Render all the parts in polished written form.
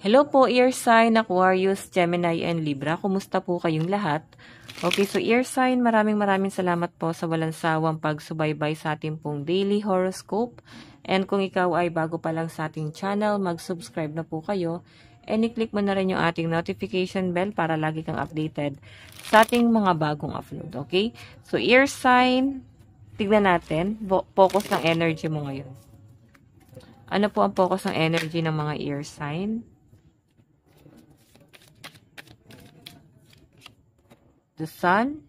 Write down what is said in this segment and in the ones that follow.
Hello po, Ear Sign, Aquarius, Gemini, and Libra. Kumusta po kayong lahat? Okay, so Ear Sign, maraming salamat po sa walang sawang pagsubaybay sa ating pong daily horoscope. And kung ikaw ay bago pa lang sa ating channel, mag-subscribe na po kayo. And i-click mo na rin yung ating notification bell para lagi kang updated sa ating mga bagong upload. Okay? So Ear Sign, tignan natin, focus ng energy mo ngayon. Ano po ang focus ng energy ng mga Ear Sign? The Sun.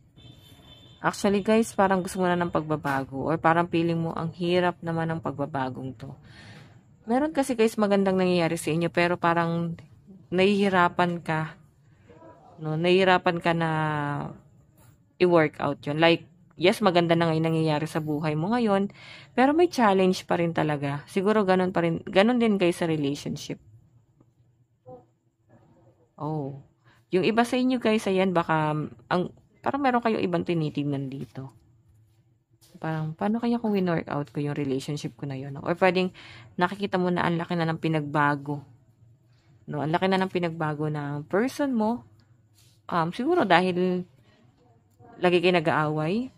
Actually guys, parang gusto mo na ng pagbabago or parang feeling mo ang hirap naman ng pagbabagong to. Meron kasi guys magandang nangyayari sa inyo pero parang nahihirapan ka. No? Nahihirapan ka na i-work out yun. Like, yes, maganda na ngayon nangyayari sa buhay mo ngayon pero may challenge pa rin talaga. Siguro ganun pa rin, ganun din guys sa relationship. Oh. Yung iba sa inyo guys, ayan, baka, parang meron kayong ibang tinitignan dito. Parang, paano kaya kung win-workout ko yung relationship ko na yun? Or pwedeng, nakikita mo na ang laki na ng pinagbago. No? Ang laki na ng pinagbago ng person mo. Siguro dahil, lagi kayo nag-aaway.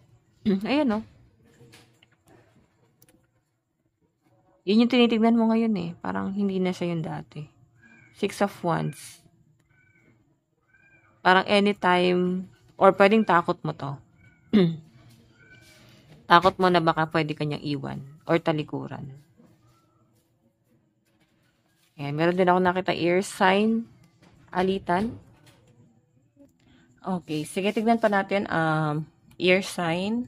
Ayan, no? Yun yung tinitignan mo ngayon eh. Parang, hindi na siya yung dati. 6 of Wands. Parang anytime, or pwedeng takot mo to. Takot mo na baka pwede kanyang iwan, or talikuran. Ayan, meron din ako nakita Ear Sign, alitan. Okay, sige, tignan pa natin, Ear Sign.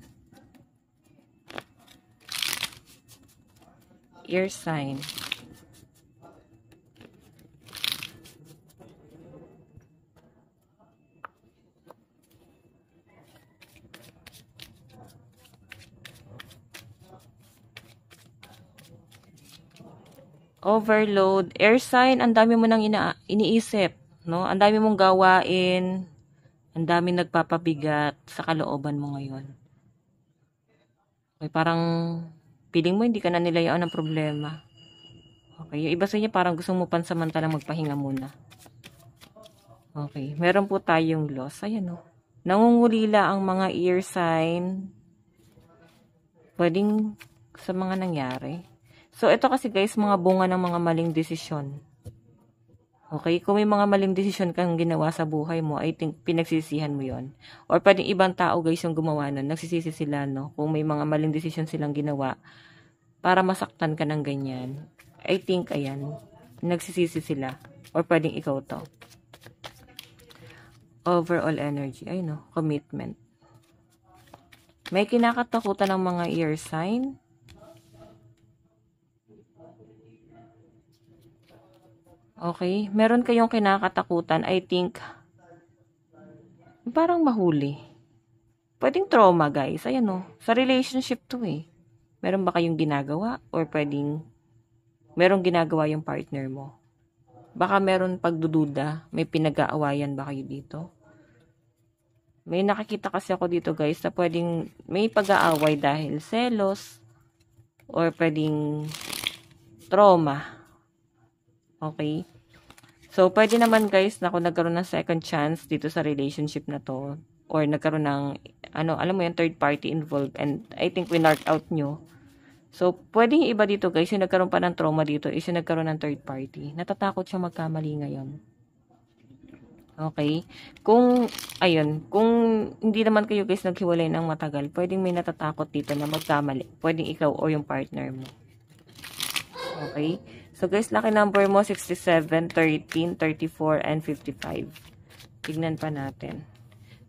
Ear Sign. Overload. Air sign, ang dami mo nang iniisip, no? Ang dami mong gawain, ang dami nagpapabigat sa kalooban mo ngayon. Okay, parang feeling mo hindi ka na nilayaan ng problema. Okay, yung iba sa inyo parang gusto mo pansamantalang magpahinga muna. Okay, meron po tayong loss. Ayan, no? Nangungulila ang mga ear sign. Pwedeng sa mga nangyari. So, ito kasi guys, mga bunga ng mga maling desisyon. Okay? Kung may mga maling desisyon kang ginawa sa buhay mo, I think pinagsisihan mo yon. Or pwedeng ibang tao guys yung gumawa nun, nagsisisi sila, no? Kung may mga maling desisyon silang ginawa, para masaktan ka ng ganyan. I think, ayan, nagsisisi sila. Or pwedeng ikaw to. Overall energy, ay no, commitment. May kinakatakutan ng mga ear sign. Okay, meron kayong kinakatakutan, I think, parang mahuli. Pwedeng trauma, guys. Ayan o, sa relationship to eh. Meron ba kayong ginagawa? Or pwedeng, merong ginagawa yung partner mo? Baka meron pagdududa, may pinag-aawayan ba kayo dito? May nakikita kasi ako dito, guys, na pwedeng may pag-aaway dahil selos, or pwedeng trauma. Okay? So, pwede naman guys na kung nagkaroon ng second chance dito sa relationship na to, or nagkaroon ng, alam mo yung third party involved, and I think we-knock out nyo. So, pwede yung iba dito guys, yung nagkaroon pa ng trauma dito, is yung nagkaroon ng third party. Natatakot siya magkamali ngayon. Okay? Kung hindi naman kayo guys naghiwalay ng matagal, pwedeng may natatakot dito na magkamali. Pwedeng ikaw o yung partner mo. Okay? So guys, lucky number mo 67, 13, 34, and 55. Tignan pa natin.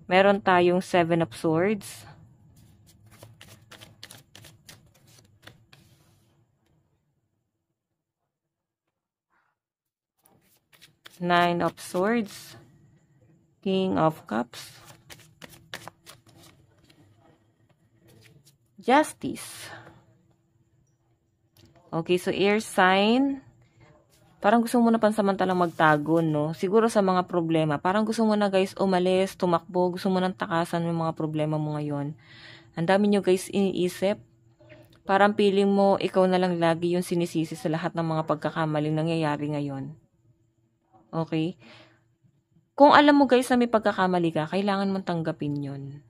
Meron tayong 7 of Swords. Nine of Swords. King of Cups. Justice. Okay, so air sign, parang gusto mo na pansamantalang magtago, no? Siguro sa mga problema, parang gusto mo na guys umalis, tumakbo, gusto mo nang takasan yung mga problema mo ngayon. Ang dami nyo guys iniisip, parang feeling mo ikaw na lang lagi yung sinisisi sa lahat ng mga pagkakamaling nangyayari ngayon. Okay? Kung alam mo guys na may pagkakamali ka, kailangan mong tanggapin yun.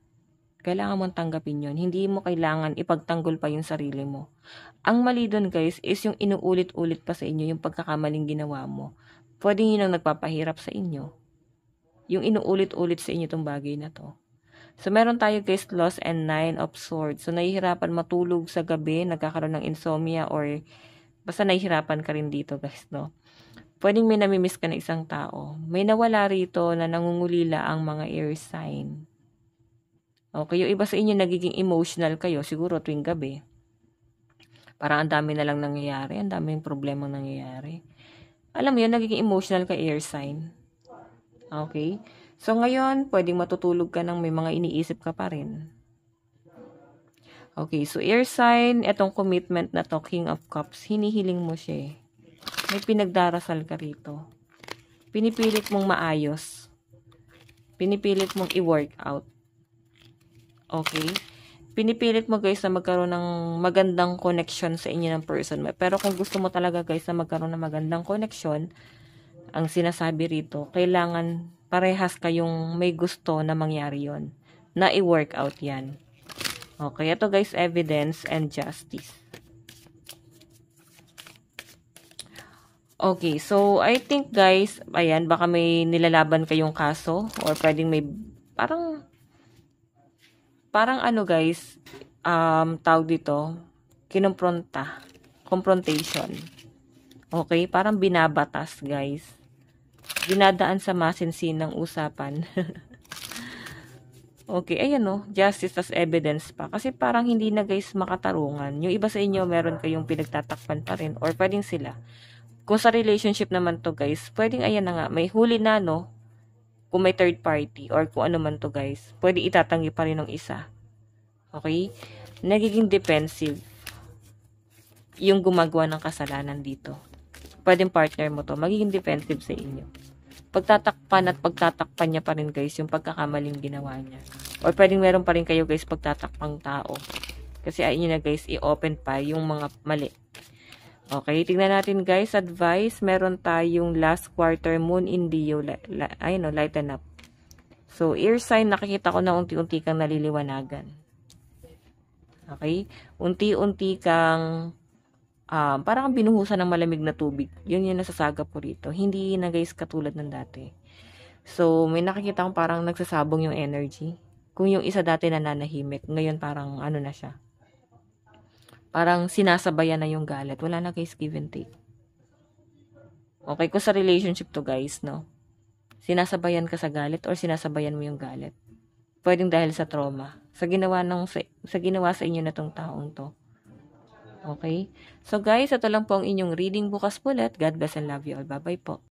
Kailangan mong tanggapin yun. Hindi mo kailangan ipagtanggol pa yung sarili mo. Ang mali doon guys is yung inuulit-ulit pa sa inyo yung pagkakamaling ginawa mo. Pwede yun ang nagpapahirap sa inyo. Yung inuulit-ulit sa inyo itong bagay na to. So, meron tayo guys, loss and 9 of swords. So, nahihirapan matulog sa gabi, nagkakaroon ng insomnia or basta nahihirapan ka rin dito guys, no? Pwedeng may namimiss ka na isang tao. May nawala rito na nangungulila ang mga air sign. Okay, yung iba sa inyo nagiging emotional kayo, siguro tuwing gabi. Parang ang dami na lang nangyayari, ang daming problemang nangyayari. Alam mo yun, nagiging emotional ka air sign. Okay? So, ngayon, pwedeng matutulog ka ng may mga iniisip ka pa rin. Okay, so air sign, etong commitment na to, King of Cups, hinihiling mo siya. May pinagdarasal ka rito. Pinipilit mong maayos. Pinipilit mong i-work out. Okay? Pinipilit mo guys na magkaroon ng magandang connection sa inyo ng person. Pero kung gusto mo talaga guys na magkaroon ng magandang connection, ang sinasabi rito, kailangan parehas kayong may gusto na mangyari yon, na i-work out yan. Okay, ito guys, evidence and justice. Okay, so I think guys, ayan, baka may nilalaban kayong kaso or pwedeng may parang ano guys, tawag dito, confrontation. Okay, parang binabatas guys. Dinadaan sa masinsinang usapan. Okay, ayan o, justice as evidence pa. Kasi parang hindi na guys makatarungan. Yung iba sa inyo, meron kayong pinagtatakpan pa rin or pwedeng sila. Kung sa relationship naman to guys, pwedeng ayan na nga, may huli na no, kung may third party or kung ano man to guys, pwede itatanggi pa rin ng isa. Okay? Nagiging defensive yung gumagawa ng kasalanan dito. Pwedeng partner mo to, magiging defensive sa inyo. Pagtatakpan niya pa rin guys yung pagkakamaling ginawa niya. Or pwedeng meron pa rin kayo guys pagtatakpang tao. Kasi ayun na guys, i-open pa yung mga mali. Okay, tingnan natin guys, advice. Meron tayong last quarter moon in Leo, lighten up. So, air sign, nakikita ko na unti-unti kang naliliwanagan. Okay, unti-unti kang parang binuhusan ng malamig na tubig. Yun yung nasasagap ko rito. Hindi na guys katulad ng dati. So, may nakikita kong parang nagsasabong yung energy. Kung yung isa dati nananahimik, ngayon parang ano na siya. Parang sinasabayan na yung galit. Wala na guys, give and take. Okay, kung sa relationship to guys, no? Sinasabayan ka sa galit or sinasabayan mo yung galit. Pwedeng dahil sa trauma. Sa ginawa sa inyo na tong taong to. Okay? So guys, ito lang po ang inyong reading bukas ulit. God bless and love you all. Bye-bye po.